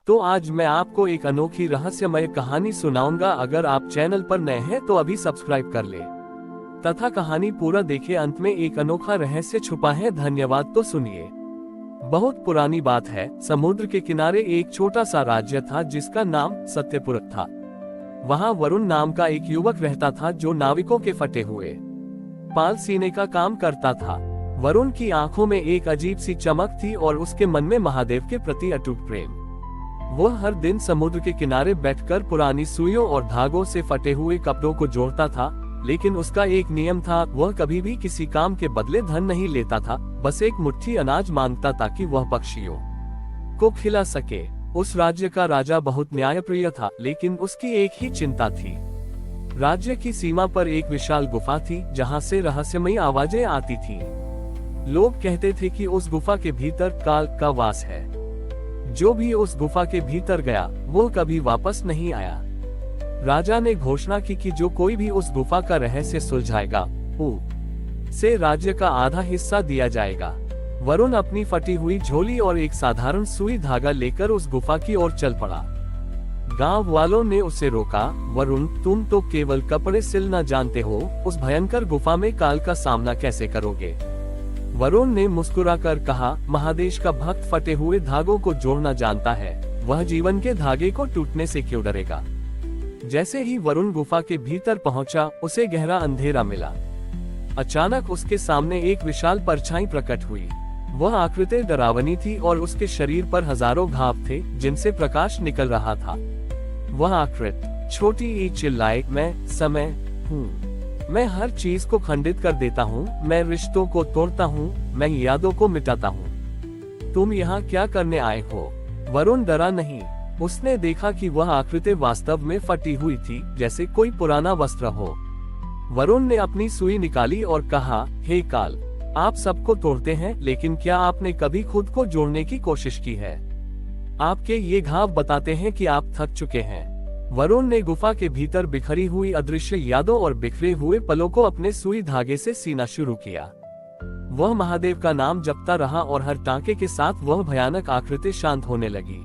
तो आज मैं आपको एक अनोखी रहस्यमय कहानी सुनाऊंगा। अगर आप चैनल पर नए हैं तो अभी सब्सक्राइब कर ले तथा कहानी पूरा देखें। अंत में एक अनोखा रहस्य छुपा है। धन्यवाद। तो सुनिए। बहुत पुरानी बात है। समुद्र के किनारे एक छोटा सा राज्य था जिसका नाम सत्यपुर था। वहाँ वरुण नाम का एक युवक रहता था जो नाविकों के फटे हुए पाल सीने का काम करता था। वरुण की आंखों में एक अजीब सी चमक थी और उसके मन में महादेव के प्रति अटूट प्रेम। वह हर दिन समुद्र के किनारे बैठकर पुरानी सुइयों और धागों से फटे हुए कपड़ों को जोड़ता था। लेकिन उसका एक नियम था, वह कभी भी किसी काम के बदले धन नहीं लेता था, बस एक मुट्ठी अनाज मांगता ताकि वह पक्षियों को खिला सके। उस राज्य का राजा बहुत न्यायप्रिय था, लेकिन उसकी एक ही चिंता थी। राज्य की सीमा पर एक विशाल गुफा थी जहां से रहस्यमयी आवाजें आती थीं। लोग कहते थे कि उस गुफा के भीतर काल का वास है। जो भी उस गुफा के भीतर गया वो कभी वापस नहीं आया। राजा ने घोषणा की कि जो कोई भी उस गुफा का रहस्य सुलझाएगा उसे राज्य का आधा हिस्सा दिया जाएगा। वरुण अपनी फटी हुई झोली और एक साधारण सुई धागा लेकर उस गुफा की ओर चल पड़ा। गांव वालों ने उसे रोका। वरुण, तुम तो केवल कपड़े सिलना जानते हो, उस भयंकर गुफा में काल का सामना कैसे करोगे? वरुण ने मुस्कुराकर कहा, महादेश का भक्त फटे हुए धागों को जोड़ना जानता है, वह जीवन के धागे को टूटने से क्यों डरेगा? जैसे ही वरुण गुफा के भीतर पहुंचा, उसे गहरा अंधेरा मिला। अचानक उसके सामने एक विशाल परछाई प्रकट हुई। वह आकृति डरावनी थी और उसके शरीर पर हजारों घाव थे जिनसे प्रकाश निकल रहा था। वह आकृति छोटी ही चिल्लाए, मैं समय हूँ, मैं हर चीज को खंडित कर देता हूँ, मैं रिश्तों को तोड़ता हूँ, मैं यादों को मिटाता हूँ। तुम यहाँ क्या करने आए हो? वरुण डरा नहीं। उसने देखा कि वह आकृति वास्तव में फटी हुई थी, जैसे कोई पुराना वस्त्र हो। वरुण ने अपनी सुई निकाली और कहा, हे काल, आप सबको तोड़ते हैं, लेकिन क्या आपने कभी खुद को जोड़ने की कोशिश की है? आपके ये घाव बताते हैं कि आप थक चुके हैं। वरुण ने गुफा के भीतर बिखरी हुई अदृश्य यादों और बिखरे हुए पलों को अपने सुई धागे से सीना शुरू किया। वह महादेव का नाम जपता रहा और हर टांके के साथ वह भयानक आकृति शांत होने लगी।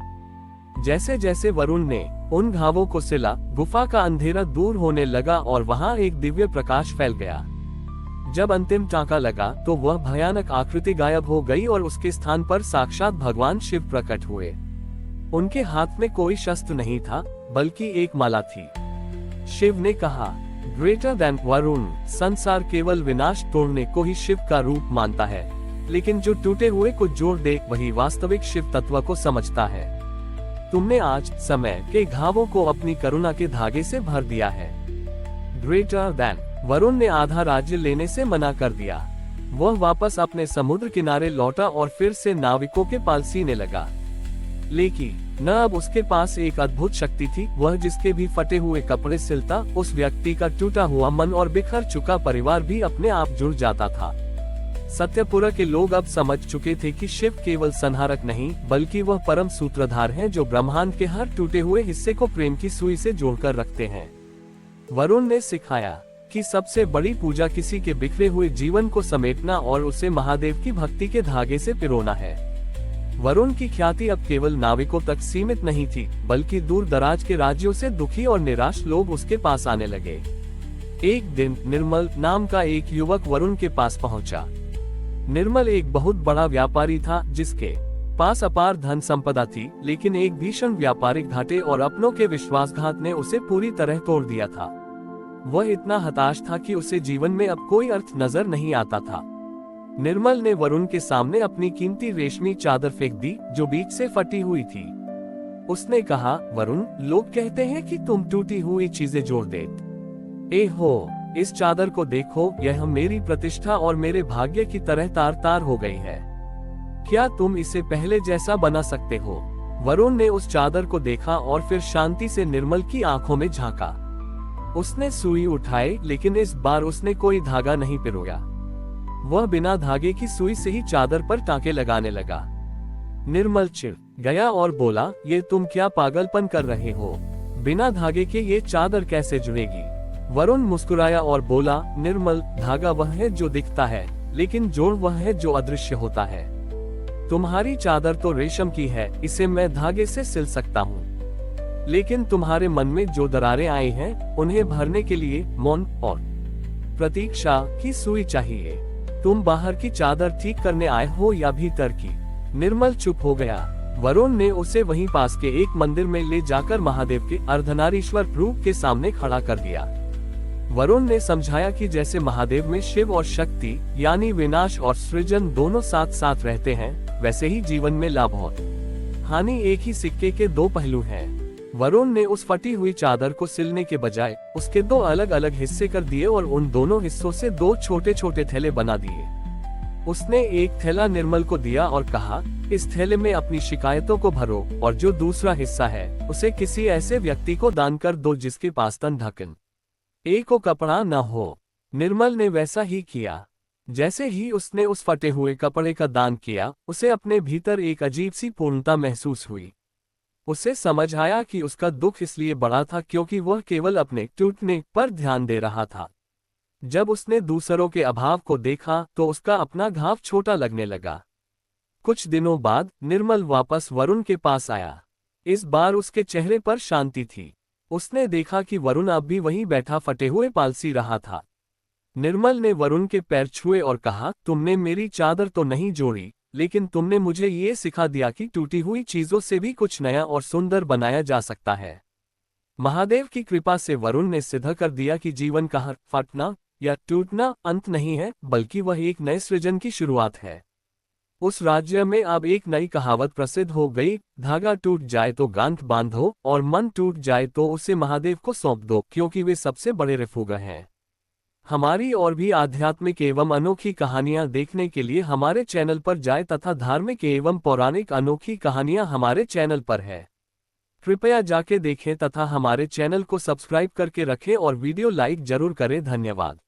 जैसे जैसे वरुण ने उन घावों को सिला, गुफा का अंधेरा दूर होने लगा और वहां एक दिव्य प्रकाश फैल गया। जब अंतिम टांका लगा तो वह भयानक आकृति गायब हो गई और उसके स्थान पर साक्षात भगवान शिव प्रकट हुए। उनके हाथ में कोई शस्त्र नहीं था, बल्कि एक माला थी। शिव ने कहा, ग्रेटर देन वरुण, संसार केवल विनाश तोड़ने को ही शिव का रूप मानता है, लेकिन जो टूटे हुए को जोड़ दे वही वास्तविक शिव तत्व को समझता है। तुमने आज समय के घावों को अपनी करुणा के धागे से भर दिया है। ग्रेटर देन वरुण ने आधा राज्य लेने से मना कर दिया। वह वापस अपने समुद्र किनारे लौटा और फिर से नाविकों के पाल सीने लगा। लेकिन न अब उसके पास एक अद्भुत शक्ति थी। वह जिसके भी फटे हुए कपड़े सिलता, उस व्यक्ति का टूटा हुआ मन और बिखर चुका परिवार भी अपने आप जुड़ जाता था। सत्यपुरा के लोग अब समझ चुके थे कि शिव केवल संहारक नहीं, बल्कि वह परम सूत्रधार हैं जो ब्रह्मांड के हर टूटे हुए हिस्से को प्रेम की सुई से जोड़कर रखते हैं। वरुण ने सिखाया कि सबसे बड़ी पूजा किसी के बिखरे हुए जीवन को समेटना और उसे महादेव की भक्ति के धागे से पिरोना है। वरुण की ख्याति अब केवल नाविकों तक सीमित नहीं थी, बल्कि दूर दराज के राज्यों से दुखी और निराश लोग उसके पास आने लगे। एक दिन निर्मल नाम का एक युवक वरुण के पास पहुंचा। निर्मल एक बहुत बड़ा व्यापारी था जिसके पास अपार धन संपदा थी, लेकिन एक भीषण व्यापारिक घाटे और अपनों के विश्वासघात ने उसे पूरी तरह तोड़ दिया था। वह इतना हताश था कि उसे जीवन में अब कोई अर्थ नजर नहीं आता था। निर्मल ने वरुण के सामने अपनी कीमती रेशमी चादर फेंक दी जो बीच से फटी हुई थी। उसने कहा, वरुण, लोग कहते हैं कि तुम टूटी हुई चीजें जोड़ देते हो। इस चादर को देखो, यह मेरी प्रतिष्ठा और मेरे भाग्य की तरह तार तार हो गई है। क्या तुम इसे पहले जैसा बना सकते हो? वरुण ने उस चादर को देखा और फिर शांति से निर्मल की आंखों में झांका। उसने सुई उठाई, लेकिन इस बार उसने कोई धागा नहीं पिरोया। वह बिना धागे की सुई से ही चादर पर टांके लगाने लगा। निर्मल चिढ़ गया और बोला, ये तुम क्या पागलपन कर रहे हो? बिना धागे के ये चादर कैसे जुड़ेगी? वरुण मुस्कुराया और बोला, निर्मल, धागा वह है जो दिखता है, लेकिन जोड़ वह है जो अदृश्य होता है। तुम्हारी चादर तो रेशम की है, इसे मैं धागे से सिल सकता हूँ, लेकिन तुम्हारे मन में जो दरारें आई हैं, उन्हें भरने के लिए मौन और प्रतीक्षा की सुई चाहिए। तुम बाहर की चादर ठीक करने आए हो या भीतर की? निर्मल चुप हो गया। वरुण ने उसे वहीं पास के एक मंदिर में ले जाकर महादेव के अर्धनारीश्वर रूप के सामने खड़ा कर दिया। वरुण ने समझाया कि जैसे महादेव में शिव और शक्ति यानी विनाश और सृजन दोनों साथ साथ रहते हैं, वैसे ही जीवन में लाभ और हानि एक ही सिक्के के दो पहलू हैं। वरुण ने उस फटी हुई चादर को सिलने के बजाय उसके दो अलग अलग हिस्से कर दिए और उन दोनों हिस्सों से दो छोटे छोटे थैले बना दिए। उसने एक थैला निर्मल को दिया और कहा, इस थैले में अपनी शिकायतों को भरो और जो दूसरा हिस्सा है उसे किसी ऐसे व्यक्ति को दान कर दो जिसके पास तन ढकन एक को कपड़ा न हो। निर्मल ने वैसा ही किया। जैसे ही उसने उस फटे हुए कपड़े का दान किया, उसे अपने भीतर एक अजीब सी पूर्णता महसूस हुई। उसे समझ आया कि उसका दुख इसलिए बड़ा था क्योंकि वह केवल अपने टूटने पर ध्यान दे रहा था। जब उसने दूसरों के अभाव को देखा तो उसका अपना घाव छोटा लगने लगा। कुछ दिनों बाद निर्मल वापस वरुण के पास आया। इस बार उसके चेहरे पर शांति थी। उसने देखा कि वरुण अब भी वहीं बैठा फटे हुए पालसी रहा था। निर्मल ने वरुण के पैर छुए और कहा, तुमने मेरी चादर तो नहीं जोड़ी, लेकिन तुमने मुझे ये सिखा दिया कि टूटी हुई चीजों से भी कुछ नया और सुंदर बनाया जा सकता है। महादेव की कृपा से वरुण ने सिद्ध कर दिया कि जीवन का हर फटना या टूटना अंत नहीं है, बल्कि वह एक नए सृजन की शुरुआत है। उस राज्य में अब एक नई कहावत प्रसिद्ध हो गई, धागा टूट जाए तो गांठ बांधो और मन टूट जाए तो उसे महादेव को सौंप दो, क्योंकि वे सबसे बड़े रिफुगा हैं। हमारी और भी आध्यात्मिक एवं अनोखी कहानियां देखने के लिए हमारे चैनल पर जाएं तथा धार्मिक एवं पौराणिक अनोखी कहानियां हमारे चैनल पर है। कृपया जाके देखें तथा हमारे चैनल को सब्सक्राइब करके रखें और वीडियो लाइक जरूर करें। धन्यवाद।